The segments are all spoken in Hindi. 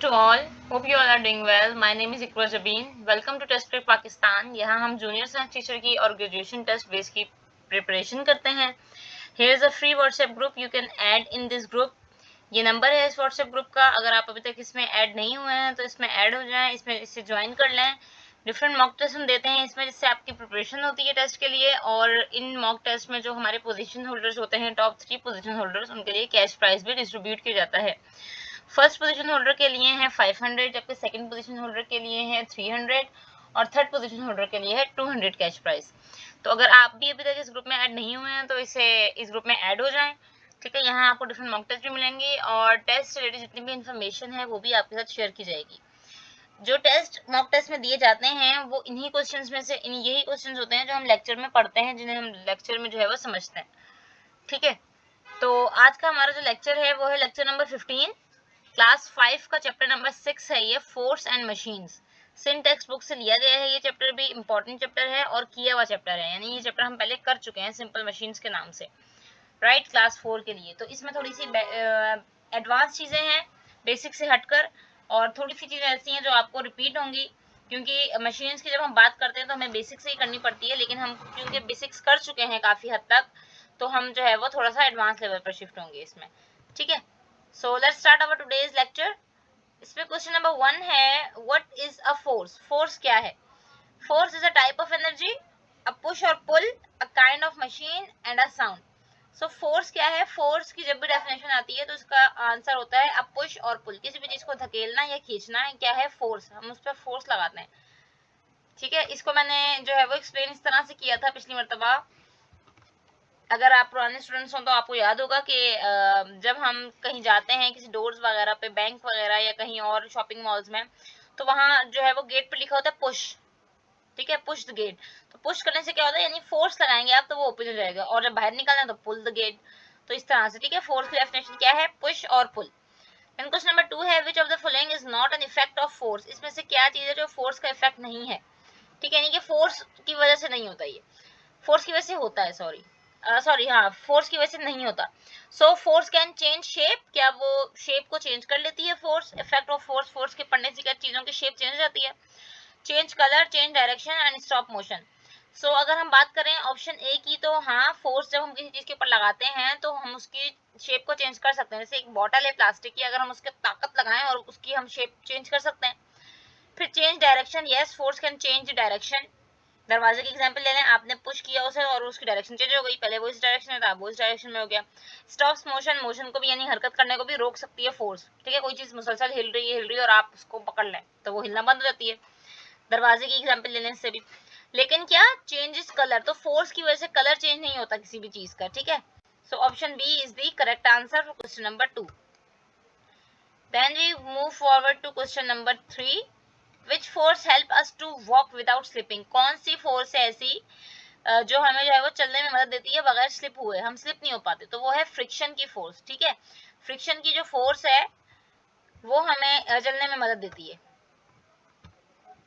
to all. Hope you all are doing well. My name is Iqra Jabin. Welcome to Test Prep Pakistan. यहाँ हम जूनियर साइंस टीचर की और ग्रेजुएशन टेस्ट बेस की प्रिपरेशन करते हैं. Here is a free WhatsApp group. You can add in this group. ये नंबर है इस WhatsApp ग्रुप का. अगर आप अभी तक इसमें ऐड नहीं हुए हैं तो इसमें ऐड हो जाएं, इसमें इसे ज्वाइन कर लें. डिफरेंट मॉक टेस्ट हम देते हैं इसमें, जिससे आपकी प्रिपरेशन होती है टेस्ट के लिए. और इन मॉक टेस्ट में जो हमारे पोजीशन होल्डर्स होते हैं, टॉप 3 पोजीशन होल्डर्स, उनके लिए कैश प्राइज भी डिस्ट्रीब्यूट किया जाता है. फर्स्ट पोजीशन होल्डर के लिए है 500, जबकि सेकंड पोजीशन होल्डर के लिए है 300 और थर्ड पोजीशन होल्डर के लिए है 200 कैश प्राइस. तो अगर आप भी अभी तक इस ग्रुप में ऐड नहीं हुए हैं तो इस ग्रुप में ऐड हो जाएं. ठीक है, यहाँ आपको डिफरेंट मॉक टेस्ट भी मिलेंगे और टेस्ट से रिलेटेड जितनी भी इन्फॉर्मेशन है वो भी आपके साथ शेयर की जाएगी. जो टेस्ट मॉक टेस्ट में दिए जाते हैं वो इन्हीं क्वेश्चंस में से यही क्वेश्चंस होते हैं जो हम लेक्चर में पढ़ते हैं, जिन्हें हम लेक्चर में जो है वो समझते हैं. ठीक है, तो आज का हमारा जो लेक्चर है वो है लेक्चर नंबर 15, क्लास 5 का चैप्टर नंबर 6 है ये, फोर्स एंड मशीन्स. सिन टेक्स्ट बुक से लिया गया है. ये चैप्टर भी इंपॉर्टेंट चैप्टर है और किया हुआ चैप्टर है, यानी ये चैप्टर हम पहले कर चुके हैं सिंपल मशीन्स के नाम से, राइट, क्लास 4 के लिए. तो इसमें थोड़ी सी एडवांस चीज़ें हैं बेसिक से हटकर, और थोड़ी सी चीज़ें ऐसी हैं जो आपको रिपीट होंगी, क्योंकि मशीन्स की जब हम बात करते हैं तो हमें बेसिक से ही करनी पड़ती है, लेकिन हम क्योंकि बेसिक्स कर चुके हैं काफ़ी हद तक, तो हम जो है वो थोड़ा सा एडवांस लेवल पर शिफ्ट होंगे इसमें. ठीक है, so let's start our today's lecture. इसमें क्वेश्चन नंबर 1 है, what is a force. Force क्या है? Force is a type of energy, a push और pull, a kind of machine and a sound. So force क्या है? फोर्स की जब भी डेफिनेशन आती है तो इसका आंसर होता है अ पुश और पुल. किसी भी चीज को धकेलना या खींचना है, क्या है? फोर्स. हम उस पर फोर्स लगाते हैं. ठीक है, इसको मैंने जो है वो एक्सप्लेन इस तरह से किया था पिछली मरतबा. अगर आप पुराने स्टूडेंट्स हो तो आपको याद होगा कि जब हम कहीं जाते हैं किसी डोर्स वगैरह पे, बैंक वगैरह या कहीं और शॉपिंग मॉल्स में, तो वहाँ जो है वो गेट पे लिखा होता है पुश. ठीक है, पुश द गेट. तो पुश करने से क्या होता है, यानी फोर्स लगाएंगे आप तो वो ओपन हो जाएगा, और जब बाहर निकलना है तो पुल द गेट. तो इस तरह से. ठीक है, फोर्स की डेफिनेशन क्या है? पुश और पुल. एंड क्वेश्चन नंबर 2 है, which of the following is not an effect of force. इसमें से क्या चीज है जो फोर्स का इफेक्ट नहीं है? ठीक है, यानी कि फोर्स की वजह से नहीं होता, ये फोर्स की वजह से होता है. हाँ, फोर्स की वजह से नहीं होता. So force can change shape. क्या वो शेप को चेंज कर लेती है force? Effect of force. Force के पड़ने से क्या चीजों की शेप चेंज हो जाती है? Change colour, change direction and stop motion. So अगर हम बात करें ऑप्शन ए की, तो हाँ, फोर्स जब हम किसी चीज के ऊपर लगाते हैं तो हम उसकी शेप को चेंज कर सकते हैं. जैसे एक बॉटल है प्लास्टिक की, अगर हम उसके ताकत लगाएं और उसकी हम शेप चेंज कर सकते हैं. फिर change direction. Yes, force can change direction. दरवाजे की एग्जांपल ले लें, आपने पुश किया उसे और उसकी डायरेक्शन चेंज हो गई. पहले वो इस डायरेक्शन में था, वो इस डायरेक्शन में हो गया. Stops motion. मोशन को भी यानी हरकत करने को भी रोक सकती है फोर्स. ठीक है, कोई चीज मुसलसल हिल रही है और आप उसको पकड़ लें तो वो हिलना बंद हो जाती है. दरवाजे की एग्जांपल ले लें इससे भी. लेकिन क्या चेंजेस कलर, तो फोर्स की वजह से कलर चेंज नहीं होता किसी भी चीज का. ठीक है, so option B is the correct answer for question number 2. Then we move forward to question number 3. Which force help us to walk without slipping. कौन सी फोर्स है ऐसी जो हमें जो है वो चलने में मदद देती है बगैर स्लिप हुए, हम स्लिप नहीं हो पाते? तो वो है फ्रिक्शन की फोर्स. ठीक है, फ्रिक्शन की जो फोर्स है वो हमें चलने में मदद देती है.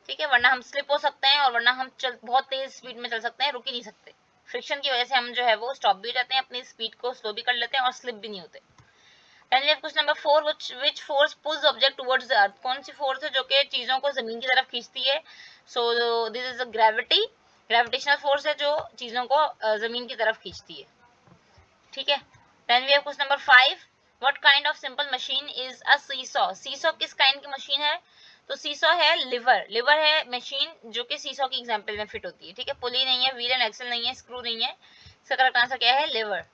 ठीक है, वरना हम स्लिप हो सकते हैं और वरना हम बहुत तेज स्पीड में चल सकते हैं, रुक ही नहीं सकते. फ्रिक्शन की वजह से हम जो है वो स्टॉप भी हो जाते हैं, अपनी स्पीड को स्लो भी कर लेते हैं और स्लिप भी नहीं होते. Then we have question number 4, which force pulls object towards the earth. कौन सी फोर्स है जो कि चीजों को जमीन की तरफ खींचती है? So this is a gravity. Gravitational force है जो चीजों को जमीन की तरफ खींचती है. ठीक है, then we have question number 5. What kind of simple machine is a seesaw? seesaw किस काइंड की मशीन है? तो seesaw है लिवर. लिवर है मशीन जो कि seesaw की एग्जांपल में फिट होती है. ठीक है, पुली नहीं है, व्हील एंड एक्सल नहीं है, स्क्रू नहीं है. इसका करेक्ट आंसर क्या है? लिवर.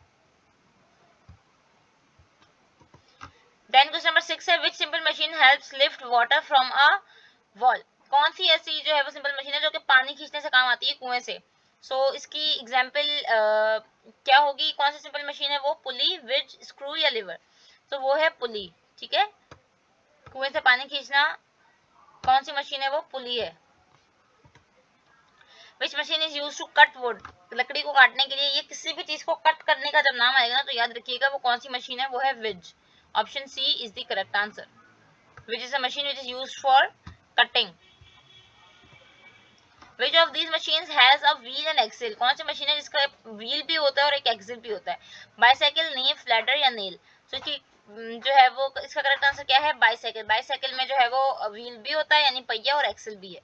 Then question number 6 है, which simple machine helps lift water from a wall. कौन सी ऐसी जो है वो सिंपल मशीन है जो कि पानी खींचने से काम आती है कुएं से? सो इसकी एग्जांपल क्या होगी? कौन सी सिंपल मशीन है वो? पुली, विज, स्क्रू या लिवर? तो वो है पुली. ठीक है, कुएं से पानी खींचना कौन सी मशीन है? वो पुली है. Which machine is use to cut wood. लकड़ी को काटने के लिए, ये किसी भी चीज को कट करने का जब नाम आएगा ना तो याद रखिएगा वो कौन सी मशीन है? वो है wedge. Option C is the correct answer. Which is a machine which is used for cutting. Which of these machines has a wheel and axle? कौन सी मशीन है जिसका व्हील भी होता है और एक एक्सिल भी होता है? बाइसाइकिल, नीव, फ्लैटर या नेल? तो इसकी जो है वो इसका करेक्ट आंसर क्या है, बाईसाइकिल। बाईसाइकिल में जो है वो व्हील भी होता है यानी पहिया और एक्सल भी है,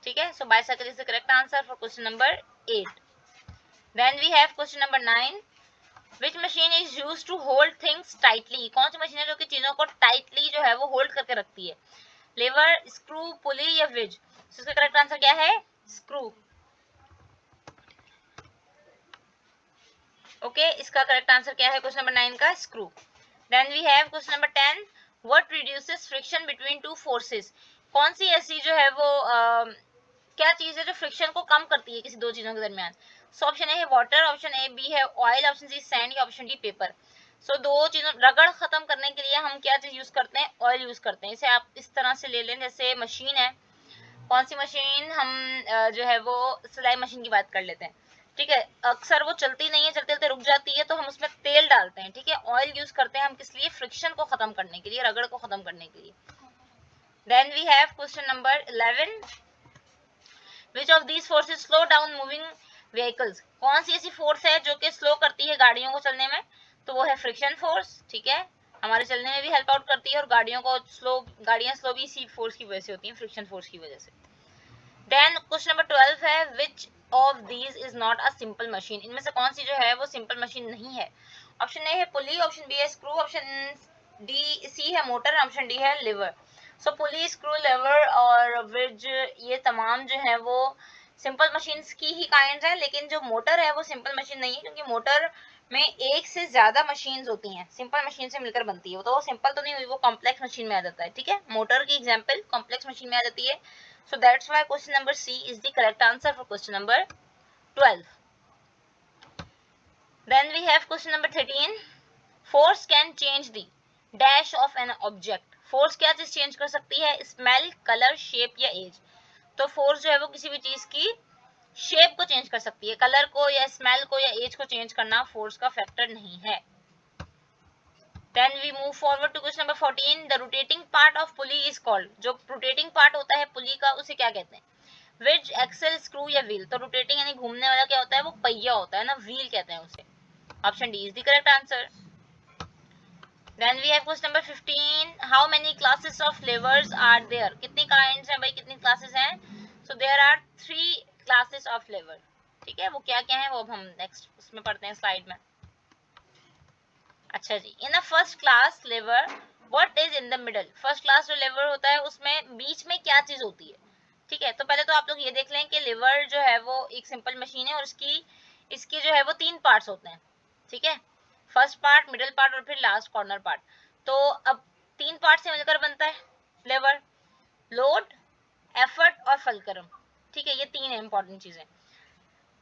ठीक है। So bicycle is the correct answer for question number 8। Then we have question number 9, which machine is use to hold things tightly. कौन सी मशीन है जो कि चीजों को टाइटली जो है वो होल्ड करके रखती है, लेवर, स्क्रू, पुली या ब्रिज। सो इसका करेक्ट आंसर क्या है, स्क्रू। ओके, इसका करेक्ट आंसर क्या है क्वेश्चन नंबर 9 का, screw. Then we have question number 10, what reduces friction between two forces. कौन सी ऐसी जो है वो क्या चीज है जो फ्रिक्शन को कम करती है किसी दो चीजों के दरमियान। सो ऑप्शन ए है वाटर, ऑप्शन ए बी है ऑयल, ऑप्शन सी सैंड या ऑप्शन डी पेपर। सो दो चीजों रगड़ खत्म करने के लिए हम क्या चीज यूज करते हैं, ऑयल यूज करते हैं। इसे आप इस तरह से ले लें, जैसे मशीन है, कौन सी मशीन, हम जो है वो सिलाई मशीन की बात कर लेते हैं, ठीक है। अक्सर वो चलती नहीं है, चलते चलते रुक जाती है, तो हम उसमें तेल डालते हैं, ठीक है। ऑयल यूज करते हैं हम किस लिए, फ्रिक्शन को खत्म करने के लिए, रगड़ को खत्म करने के लिए। Then we have question number 11, which of these forces slow down moving vehicles. कौन सी ऐसी फोर्स है जो कि स्लो करती है गाड़ियों को चलने में, तो वो है फ्रिक्शन फोर्स, ठीक है। हमारे चलने में भी हेल्प आउट करती है और गाड़ियों को गाड़ियां स्लो भी इसी फोर्स की वजह से होती हैं, फ्रिक्शन फोर्स की वजह से। देन क्वेश्चन नंबर 12 है, which of these is not a simple machine. इनमें से कौन सी जो है वो सिंपल मशीन नहीं है। ऑप्शन ए है पुली, ऑप्शन बी है स्क्रू, ऑप्शन डी सी है मोटर, ऑप्शन डी है लिवर। सो पुली, स्क्रू, लिवर और ब्रिज, ये तमाम जो है वो सिंपल मशीन्स की ही काइंड है, लेकिन जो मोटर है वो सिंपल मशीन नहीं है, क्योंकि मोटर में एक से ज्यादा मशीन्स होती हैं, सिंपल मशीन से मिलकर बनती है, तो वो सिंपल तो नहीं हुई, वो कॉम्प्लेक्स मशीन में आ जाता है, ठीक है। मोटर की एग्जांपल कॉम्प्लेक्स मशीन में आ जाती है। So that's why question number C is the correct answer for question number 12. Then we have question number 13. Force can change the dash of an object. Force क्या चीज चेंज कर सकती है, स्मेल, कलर, शेप या एज। तो फोर्स जो है वो किसी भी चीज की शेप को चेंज कर सकती है, कलर को या स्मेल को या एज को चेंज करना फोर्स का फैक्टर नहीं है। Then we move forward to question number 14. The rotating part of pulley is called. जो rotating part होता है पुली का उसे क्या कहते हैं, Which axle, screw या wheel। तो rotating यानी घूमने वाला क्या होता है, वो पहिया होता है ना, wheel कहते हैं उसे। Option D is the correct answer. Then we have question number 15. How many classes of levers are there? कितनी kinds हैं भाई, कितनी classes हैं। So there are 3 classes of lever. ठीक है, वो क्या क्या है वो अब हम नेक्स्ट उसमें पढ़ते हैं स्लाइड में। अच्छा जी, in a first class lever what is in the middle. First class जो लेवर होता है उसमें बीच में क्या चीज होती है, ठीक है। तो पहले तो आप लोग ये देख लें कि लेवर जो है वो एक सिंपल मशीन है और इसकी जो है वो 3 पार्ट्स होते हैं, ठीक है। फर्स्ट पार्ट, मिडिल पार्ट और फिर लास्ट कॉर्नर पार्ट। तो अब 3 पार्ट से मिलकर बनता है लेवर, लोड, एफर्ट और फलक्रम, ठीक है। ये 3 है इंपॉर्टेंट चीजें।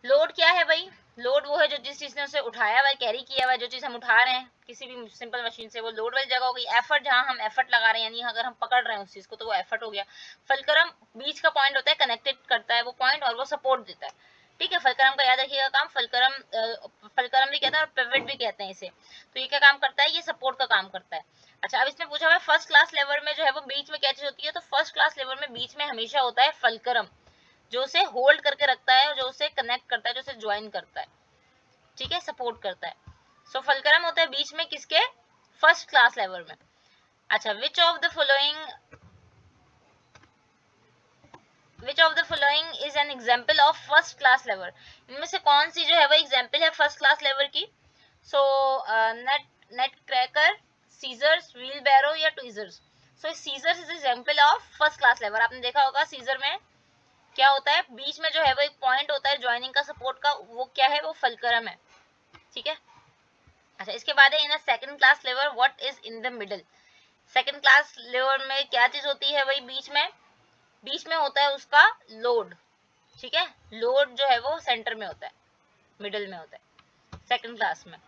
लोड क्या है भाई, लोड वो है जो जिस चीज ने उसे उठाया हुआ है, कैरी किया हुआ है, जो चीज हम उठा रहे हैं किसी भी सिंपल मशीन से, वो लोड वाली जगह हो गई। एफर्ट, जहां हम एफर्ट लगा रहे हैं, यानी अगर हम पकड़ रहे हैं उस चीज को तो वो एफर्ट हो गया। फलक्रम बीच का पॉइंट होता है, कनेक्टेड करता है वो पॉइंट और वो सपोर्ट देता है, ठीक है। फलक्रम का याद रखिएगा काम, फलक्रम भी कहते हैं और पिवट भी कहते हैं इसे। तो ये क्या काम करता है, ये सपोर्ट का काम करता है। अच्छा, अब इसमें पूछा हुआ है फर्स्ट क्लास लेवर में जो है वो बीच में क्या चीज होती है, तो फर्स्ट क्लास लेवर में बीच में हमेशा होता है फलक्रम, जो उसे होल्ड करके रखता है और जो उसे कनेक्ट करता है, जो उसे ज्वाइन करता है, ठीक है, सपोर्ट करता है। सो फलक्रम होता है बीच में किसके, फर्स्ट क्लास लेवर में। अच्छा, which of the following is an example of first class lever. इनमें से कौन सी जो है वो एग्जाम्पल है फर्स्ट क्लास लेवर की। So nut cracker, scissors, wheel barrow या tweezers. So scissors is example of first class lever. आपने देखा होगा सीजर में क्या होता है, बीच में जो है वो एक पॉइंट होता है ज्वाइनिंग का, सपोर्ट का, वो क्या है, वो फलक्रम है, ठीक है। अच्छा, इसके बाद है in a second class lever what is in the middle. Second class lever में क्या चीज होती है, वही बीच में होता है उसका लोड, ठीक है। लोड जो है वो सेंटर में होता है, मिडल में होता है सेकंड क्लास में।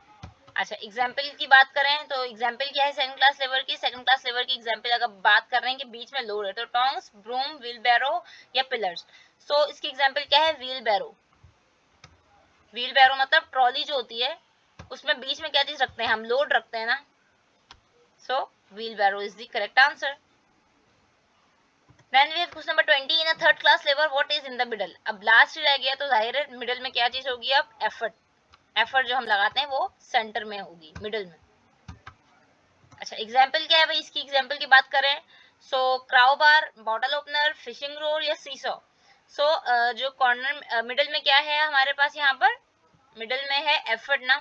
अच्छा, एग्जाम्पल की बात करें तो एग्जाम्पल क्या है सेकंड क्लास लेवर की, सेकंड क्लास लेवर की एग्जाम्पल अगर बात कर रहे हैं कि बीच में लोड है, तो टोंग्स, ब्रूम, व्हील बैरो या पिलर्स। सो इसकी एग्जाम्पल क्या है, व्हील बैरो। व्हील बैरो मतलब ट्रॉली जो होती है उसमें बीच में क्या चीज रखते हैं, हम लोड रखते हैं ना। So wheel barrow is the correct answer. Then we have question number 20. In a third class lever what is in the middle। अब लास्ट रह गया तो जाहिर है मिडल में क्या चीज होगी, अब एफर्ट जो हम लगाते हैं वो सेंटर में होगी, मिडल में। एग्जाम्पल क्या है भाई, इसकी एग्जाम्पल की बात करें सो क्राउ बार, बॉटल ओपनर, फिशिंग रोड या सीसो। सो जो कॉर्नर मिडल में क्या है हमारे पास, यहाँ पर मिडल में है एफर्ट ना,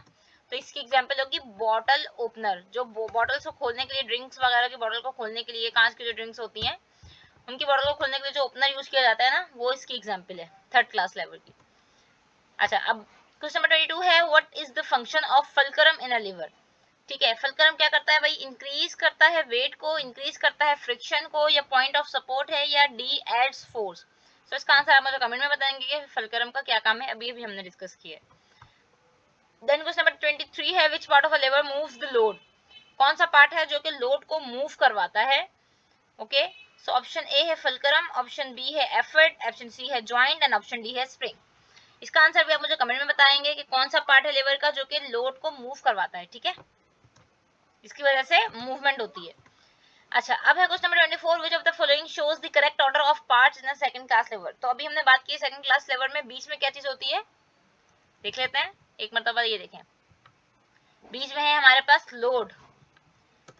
तो इसकी एग्जांपल होगी बॉटल ओपनर। जो बॉटल्स को खोलने के लिए, ड्रिंक्स वगैरह की बॉटल को खोलने के लिए, कांच की जो ड्रिंक्स होती हैं उनकी बॉटल को खोलने के लिए जो ओपनर यूज किया जाता है ना, वो इसकी एग्जांपल है थर्ड क्लास लेवल की। अच्छा, अब क्वेश्चन नंबर 22 है what is the function of fulcrum in a liver. ठीक है, फलक्रम क्या करता है भाई, इंक्रीज करता है वेट को, इंक्रीज करता है फ्रिक्शन को, या पॉइंट ऑफ सपोर्ट है, या डी एड्स फोर्स। तो इसका आंसर आप मुझे कमेंट में बताएंगे कि फलक्रम का क्या काम है, अभी अभी हमने डिस्कस किया है। देन क्वेश्चन नंबर 23 है which part of a lever moves the load. कौन सा पार्ट है जो कि लोड को मूव करवाता है। ओके, सो ऑप्शन ए है फलक्रम, ऑप्शन बी है एफर्ट, ऑप्शन सी है जॉइंट एंड ऑप्शन डी है स्प्रिंग। इसका आंसर भी आप मुझे कमेंट में बताएंगे कि कौन सा पार्ट है लेवर का जो कि लोड को मूव करवाता है। ठीक है, इसकी वजह से मूवमेंट होती है। अच्छा, अब है question number 24 which of the following shows the correct order of parts in a second class lever. तो अभी हमने बात की सेकंड क्लास लेवर में बीच में क्या चीज होती है, देख लेते हैं एक मरतबा। ये देखें, बीच में है हमारे पास लोड,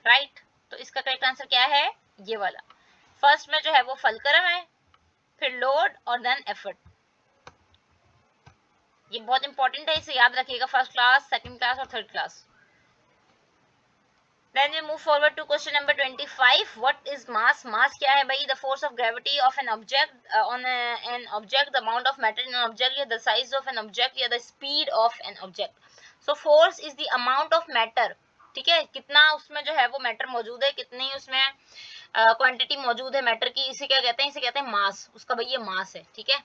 राइट। तो इसका करेक्ट आंसर क्या है, ये वाला। फर्स्ट में जो है वो फलक्रम है, फिर लोड और देन एफर्ट। ये बहुत इंपॉर्टेंट है, इसे याद रखिएगा, फर्स्ट क्लास, सेकंड क्लास और third class. Then we move forward to question number 25. What is mass? Mass क्या है भाई? The force of gravity of an object on an object, the amount of matter in an object, या the size of an object, या the speed of an object. So force is the amount of matter. ठीक है, कितना उसमें जो है वो मैटर मौजूद है, कितनी उसमें क्वांटिटी मौजूद है मैटर की, इसे क्या कहते हैं, इसे कहते हैं मास। उसका भाई ये मास है। ठीक है,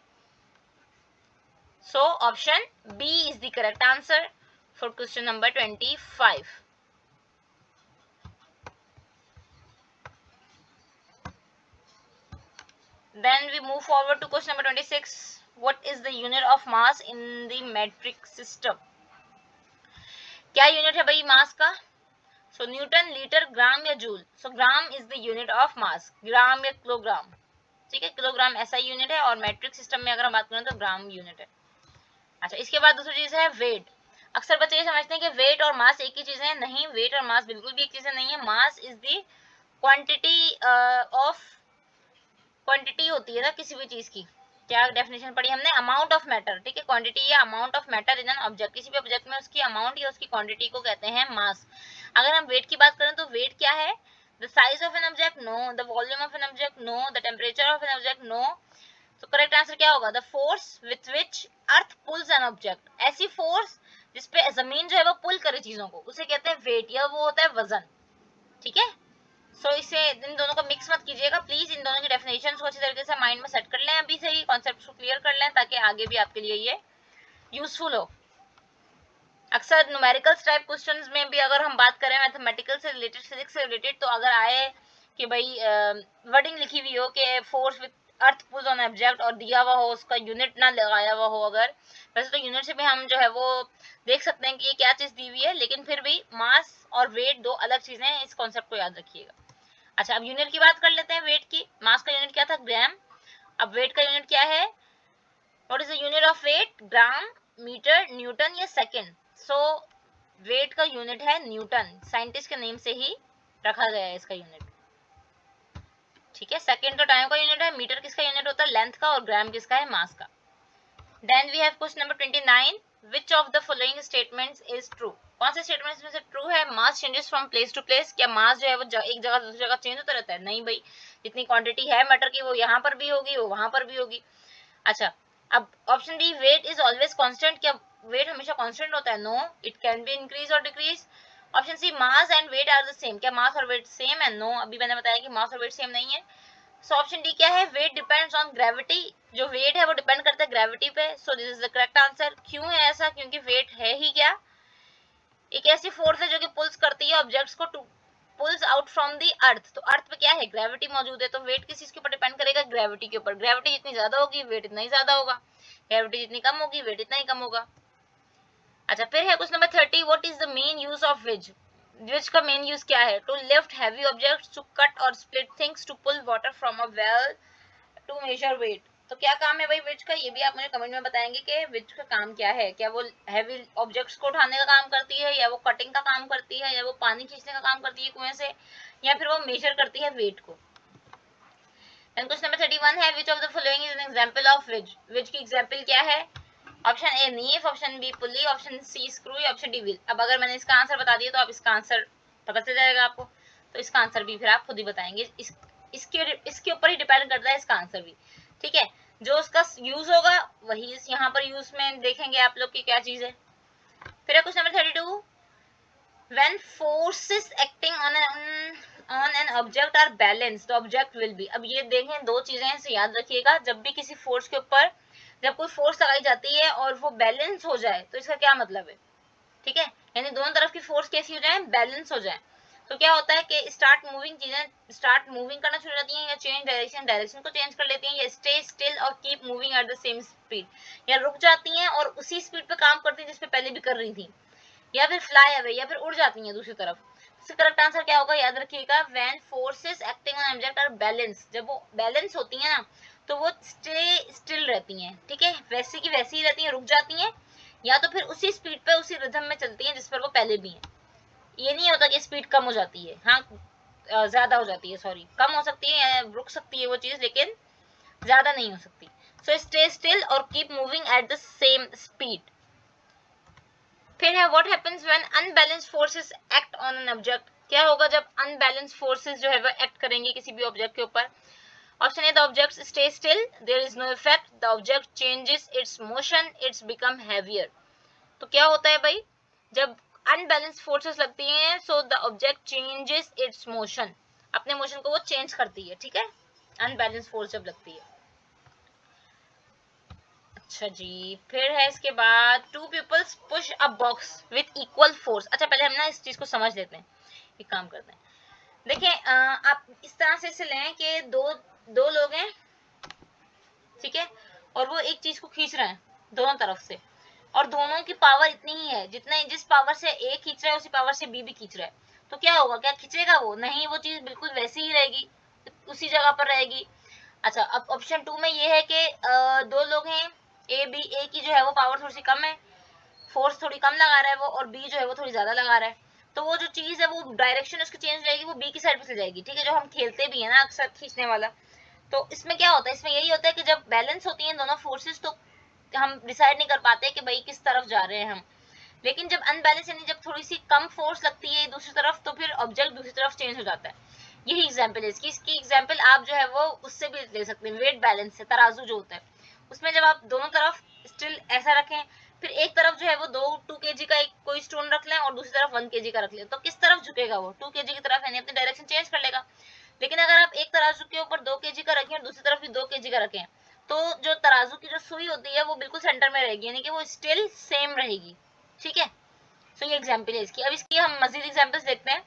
so option B is the correct answer for question number 25. Then we move forward to question number 26. What is the unit of mass in the metric system? क्या यूनिट है भाई मास का? सो न्यूटन, लीटर, ग्राम या joule. So gram is the unit of mass, gram या किलोग्राम। ठीक है, किलोग्राम ऐसा यूनिट है, और मेट्रिक सिस्टम में अगर हम बात करें तो ग्राम यूनिट है। अच्छा, इसके बाद दूसरी चीज है वेट। अक्सर बच्चे ये समझते हैं कि वेट और मास एक ही चीज है। नहीं, वेट और मास बिल्कुल भी एक चीज नहीं है। Mass is the quantity of, quantity होती है ना किसी भी चीज की। क्या डेफिनेशन पढ़ी हमने, अमाउंट ऑफ मैटर। ठीक है, क्वांटिटी या amount of matter in an object, किसी भी ऑब्जेक्ट में उसकी अमाउंट या उसकी क्वांटिटी को कहते हैं मास। अगर हम वेट की बात करें तो वेट क्या है, the size of an object, no. The volume of an object, no. The temperature of an object, no. तो करेक्ट आंसर क्या होगा, the force with which earth pulls an object. ऐसी फोर्स जिसपे जमीन जो है वो पुल करे चीजों को, उसे कहते हैं वेट, या वो होता है वजन। ठीक है, सो इसे इन दोनों को मिक्स मत कीजिएगा प्लीज। इन दोनों की डेफिनेशन को अच्छी तरीके से माइंड में सेट कर लें, अभी से ही कॉन्सेप्ट को क्लियर कर लें, ताकि आगे भी आपके लिए ये यूजफुल हो। अक्सर न्यूमेरिकल्स टाइप क्वेश्चंस में भी अगर हम बात करें मैथमेटिकल से रिलेटेड, फिजिक्स से रिलेटेड, तो अगर आए कि भाई वर्डिंग लिखी हुई हो कि force with earth pulls on object और दिया हुआ हो, उसका यूनिट ना लगाया हुआ हो, अगर वैसे तो यूनिट से भी हम जो है वो देख सकते हैं कि ये क्या चीज दी हुई है, लेकिन फिर भी मास और वेट दो अलग चीजें हैं, इस कॉन्सेप्ट को याद रखिएगा। अच्छा, अब यूनिट की बात कर लेते हैं वेट की। मास का यूनिट क्या था, ग्राम। अब वेट का यूनिट क्या है, what is the unit of weight, gram, metre, newton या सेकंड। सो वेट का यूनिट है न्यूटन, साइंटिस्ट के नेम से ही रखा गया है इसका यूनिट। ठीक है, सेकंड तो टाइम का यूनिट है, मीटर किसका यूनिट होता है, लेंथ का, और ग्राम किसका है, मास का। Then we have question number 29. Which of the following statements is true. कौन से स्टेटमेंट्स में से ट्रू है, mass changes from place to place. क्या मास जो है वो एक जगह से दूसरी जगह चेंज होता रहता है? नहीं भाई, जितनी क्वांटिटी है मैटर की वो यहाँ पर भी होगी, वो वहां पर भी होगी। अच्छा, अब option D, weight is always constant. क्या वेट हमेशा कांस्टेंट होता है? No, it can be increase और decrease. Option C, mass and weight are the same. क्या मास और वेट सेम है? नो, अभी मैंने बताया कि मास और वेट सेम नहीं है। सो ऑप्शन डी क्या है, वेट डिपेंड्स ऑन ग्रेविटी। जो वेट है वो डिपेंड करता है ग्रेविटी पे। So this is the correct answer. क्यों है ऐसा, क्योंकि वेट है ही क्या, एक ऐसी फोर्स है जो कि पुल्स करती है ऑब्जेक्ट्स को to pulls out from the earth. तो अर्थ पे क्या है, ग्रेविटी मौजूद है। तो वेट किस चीज के ऊपर डिपेंड करेगा, ग्रेविटी के ऊपर। ग्रेविटी जितनी ज्यादा होगी वेट इतना ही ज्यादा होगा, ग्रेविटी जितनी कम होगी वेट इतना ही कम होगा। अच्छा, फिर है question number 30. What is the main use of wedge. Wedge का मेन यूज क्या है, to lift heavy objects, to cut और split things, to pull water from a well, to measure weight. तो क्या काम है भाई विच का, ये भी आप मुझे कमेंट में बताएंगे कि विच का काम क्या है। क्या वो हैवी ऑब्जेक्ट्स को उठाने का काम करती है, या वो कटिंग का काम करती है, या वो पानी खींचने का काम करती है कुएं से, या फिर वो मेजर करती है वेट को। क्वेश्चन नंबर 31 है which of the following is an example of wedge. Wedge की एग्जांपल क्या है? Option A knife, option B pulley, option C screw, option D wheel. अब अगर मैंने इसका आंसर बता दिया तो आप इसका आंसर पता चल जाएगा आपको, तो इसका आंसर भी फिर आप खुद ही बताएंगे। इसके ऊपर ही डिपेंड करता है इसका आंसर भी, ठीक है। जो उसका यूज होगा वही यहाँ पर यूज में देखेंगे आप लोग की क्या चीज है। फिर question number 32, when forces acting on an object are balanced the object will be। अब ये देखें, दो चीजें हैं, इसे याद रखिएगा। जब भी किसी फोर्स के ऊपर जब कोई फोर्स लगाई जाती है और वो बैलेंस हो जाए तो इसका क्या मतलब है, ठीक है, यानी दोनों तरफ की फोर्स कैसी हो जाए, बैलेंस हो जाए। तो क्या होता है कि चीजें स्टार्ट मूविंग करना शुरू हो जाती हैं, या चेंज डायरेक्शन को चेंज कर लेती हैं, या स्टे स्टिल और keep moving at the same speed, या रुक जाती हैं और उसी स्पीड पे काम करती हैं जिस पे पहले भी कर रही थी, या फिर फ्लाई अवे, या फिर उड़ जाती हैं दूसरी तरफ। इसका करेक्ट आंसर क्या होगा, याद रखिएगा, when forces acting on object are balance. जब वो बैलेंस होती हैं ना तो वो स्टे स्टिल रहती हैं, ठीक है, वैसे की वैसी ही रहती हैं, रुक जाती हैं, या तो फिर उसी स्पीड पे उसी रिदम में चलती हैं जिस पर वो पहले भी हैं। ये नहीं होता कि स्पीड कम हो जाती है, हाँ ज्यादा हो जाती है, सॉरी, कम हो सकती है या रुक सकती है वो चीज, लेकिन ज्यादा नहीं हो सकती। सो स्टे स्टिल और keep moving at the same speed. फिर है what happens when unbalanced forces act on an object. क्या होगा जब अनबैलेंस्ड फोर्सेस जो है वो एक्ट करेंगे किसी भी ऑब्जेक्ट के ऊपर। Option A the object stay still, there is no effect, the object changes its motion, its become heavier. तो क्या होता है भाई, जब अनबैलेंस्ड फोर्सेस लगती हैं so the object changes its motion, अपने मोशन को वो चेंज करती है, ठीक है, अनबैलेंस्ड फोर्स जब लगती है। अच्छा जी, फिर है इसके बाद two peoples push a box with equal force. अच्छा पहले हम ना इस चीज को समझ लेते हैं, एक काम करते हैं। देखिए आप इस तरह से इसे लें कि दो दो लोग हैं, ठीक है, और वो एक चीज को खींच रहे हैं दोनों तरफ से, और दोनों की पावर इतनी ही है, जितना जिस पावर से ए खींच रहा है उसी पावर से बी भी खींच रहा है। तो क्या होगा, क्या खींचेगा वो? नहीं, वो चीज बिल्कुल वैसी ही रहेगी, उसी जगह पर रहेगी। अच्छा अब ऑप्शन 2 में ये है कि दो लोग हैं, ए की जो है वो पावर थोड़ी सी कम है, फोर्स थोड़ी कम लगा रहा है वो, और बी जो है वो थोड़ी ज्यादा लगा रहा है। तो वो जो चीज है वो डायरेक्शन उसकी चेंज रहेगी, वो बी की साइड पे चली जाएगी, ठीक है, जो हम खेलते भी है ना अक्सर खींचने वाला। तो इसमें क्या होता है, इसमें यही होता है कि जब बैलेंस होती हैं दोनों फोर्सेस तो हम डिसाइड नहीं कर पाते कि भाई किस तरफ जा रहे हैं हम। लेकिन जब अनबैलेंस यानी जब थोड़ी सी कम फोर्स लगती है दूसरी तरफ तो फिर ऑब्जेक्ट दूसरी तरफ चेंज हो जाता है। यही एग्जांपल है इसकी। इसकी एग्जांपल आप जो है वो उससे भी ले सकते हैं, वेट बैलेंस से, तराजू जो होता है उसमें जब आप दोनों तरफ स्टिल ऐसा रखें, फिर एक तरफ जो है वो 2 kg का एक कोई स्टोन रख लें और दूसरी तरफ 1 kg का रख लें, तो किस तरफ झुकेगा वो? 2 kg की तरफ, यानी अपनी डायरेक्शन चेंज कर लेगा। लेकिन अगर आप एक तराजू के ऊपर 2 kg का रखें और दूसरी तरफ भी 2 kg का रखें, तो जो तराजू की जो सुई होती है वो बिल्कुल सेंटर में रहेगी, यानी कि वो स्टिल सेम रहेगी, ठीक है। सो ये एग्जांपल है इसकी। अब इसकी हम मजीद एग्जांपल्स देखते हैं।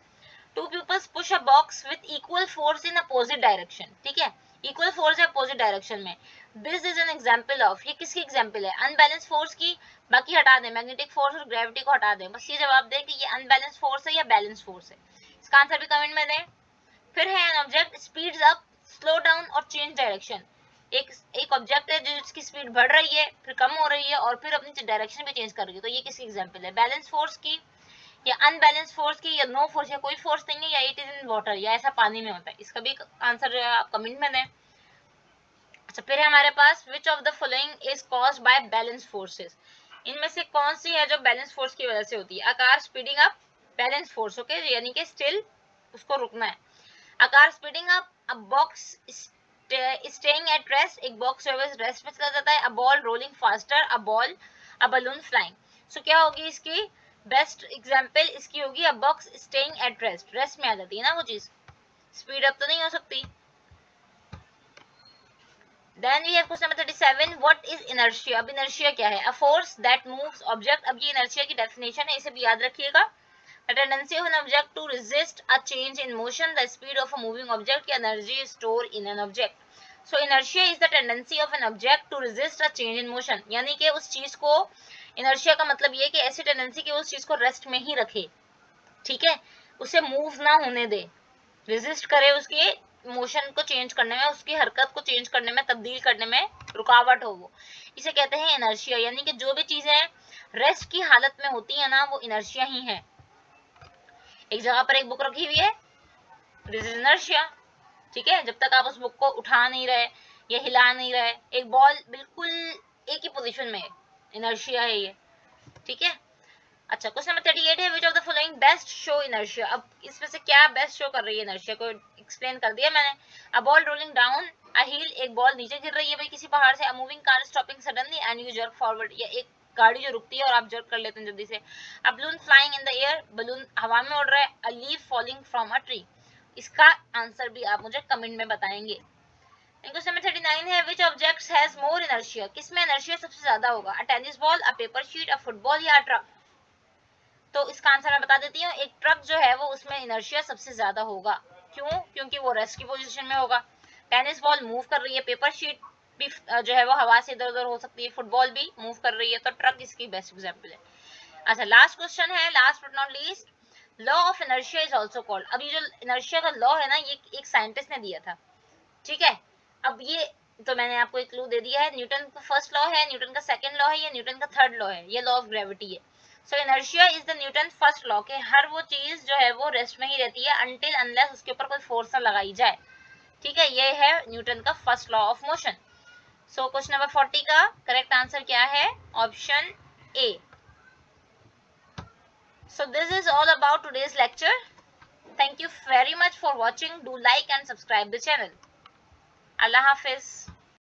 Two peoples push a box with equal force in opposite direction, ठीक है, इक्वल फोर्स है अपोजिट डायरेक्शन में। This is an example of, ये किसकी एग्जांपल है? अनबैलेंस फोर्स की। बाकी हटा दें, मैग्नेटिक फोर्स और ग्रेविटी को हटा दें, बस ये जवाब दें कि ये अनबैलेंस फोर्स है या बैलेंस फोर्स है। इसका आंसर भी कमेंट में दें। फिर है an object speeds up, slow down और चेंज डायरेक्शन। एक ऑब्जेक्ट है जिसकी स्पीड बढ़ रही है, फिर कम हो रही है और फिर अपनी डायरेक्शन भी चेंज कर रही है, तो ये किसकी एग्जांपल है? बैलेंस फोर्स की, या अनबैलेंस फोर्स की, या नो फोर्स, या कोई फोर्स नहीं है, या इट इज इन वाटर, या ऐसा पानी में होता है। इसका भी आंसर जो है आप कमेंट में दें। अच्छा फिर है हमारे पास which of the following is caused by balance forces. इनमें से कौन सी है जो बैलेंस फोर्स की वजह से होती है? A car speeding up, balance force, okay, यानी कि स्टिल उसको रुकना है। A car speeding up, a box staying at rest, एक बॉक्स जो है रेस्ट में चला जाता है। A ball rolling faster, a ball, a balloon flying. So क्या होगी इसकी बेस्ट एग्जांपल? इसकी होगी a box staying at rest, rest में आ जाती है ना वो चीज, स्पीड अप तो नहीं हो सकती। Then we have question number 37. What is inertia? अब inertia क्या है? A force that moves object. अब ये inertia की definition है, इसे भी याद रखिएगा। The tendency of an object to resist a change in motion, the speed of a moving object, या energy stored in an object. So inertia is the tendency of an object to resist a change in motion. यानी कि उस चीज को, inertia का मतलब ये कि ऐसी tendency कि उस चीज को रेस्ट में ही रखे, ठीक है, उसे मूव ना होने दे, रेजिस्ट करे उसके मोशन को चेंज करने में, उसकी हरकत को चेंज करने में, तब्दील करने में रुकावट हो, वो इसे कहते हैं इनर्शिया। यानी कि जो भी चीजें रेस्ट की हालत में होती है ना, वो इनर्शिया ही है। एक जगह पर एक बुक रखी हुई है, दिस इज इनर्शिया, ठीक है। जब तक आप उस बुक को उठा नहीं रहे या हिला नहीं रहे, एक बॉल बिल्कुल एक ही पोजीशन में है, इनर्शिया है ये, ठीक है। अच्छा, क्वेश्चन नंबर 38 है, which of the following best show inertia. अब इसमें से क्या बेस्ट शो कर रही है इनर्शिया को, एक्सप्लेन कर दिया मैंने। A ball rolling down a hill, एक बॉल नीचे गिर रही है भाई किसी पहाड़ से। A moving car stopping suddenly and you jerk forward, या एक गाड़ी जो रुकती है और आप जर्क कर लेते हैं जल्दी से। अ balloon flying in the air, balloon हवा में उड़ रहा है। A leaf falling from a tree. इसका आंसर भी आप मुझे कमेंट में बताएंगे। क्वेश्चन नंबर 39 है, which objects has more inertia, किसमें इनर्शिया सबसे ज्यादा होगा। A tennis ball, a paper sheet, a football या अ ट्रक। तो इसका आंसर मैं बता देती हूँ, एक ट्रक जो है वो उसमें इनर्शिया सबसे ज्यादा होगा। क्यों? क्योंकि वो रेस्ट की पोजीशन में होगा। टेनिस बॉल मूव कर रही है, पेपर शीट भी जो है वो हवा से इधर उधर हो सकती है, फुटबॉल भी मूव कर रही है, तो ट्रक इसकी बेस्ट एग्जाम्पल है। अच्छा, लास्ट क्वेश्चन है, last but not least, law of inertia is also called. अब ये जो इनर्शिया का लॉ है ना, ये एक साइंटिस्ट ने दिया था, ठीक है। अब ये तो मैंने आपको एक क्लू दे दिया है, न्यूटन का फर्स्ट लॉ है, न्यूटन का सेकंड लॉ है, ये न्यूटन का थर्ड लॉ है, ये लॉ ऑफ ग्रेविटी है। So inertia is the Newton first law, के हर वो चीज जो है वो रेस्ट में ही रहती है अनटिल अनलेस उसके ऊपर कोई फोर्स ना लगाई जाए, ठीक है। ये है न्यूटन का first law of motion. So question number 40 का करेक्ट आंसर क्या है? Option A. So this is all about today's lecture. Thank you very much for watching. Do like and subscribe the channel. Allah Hafiz.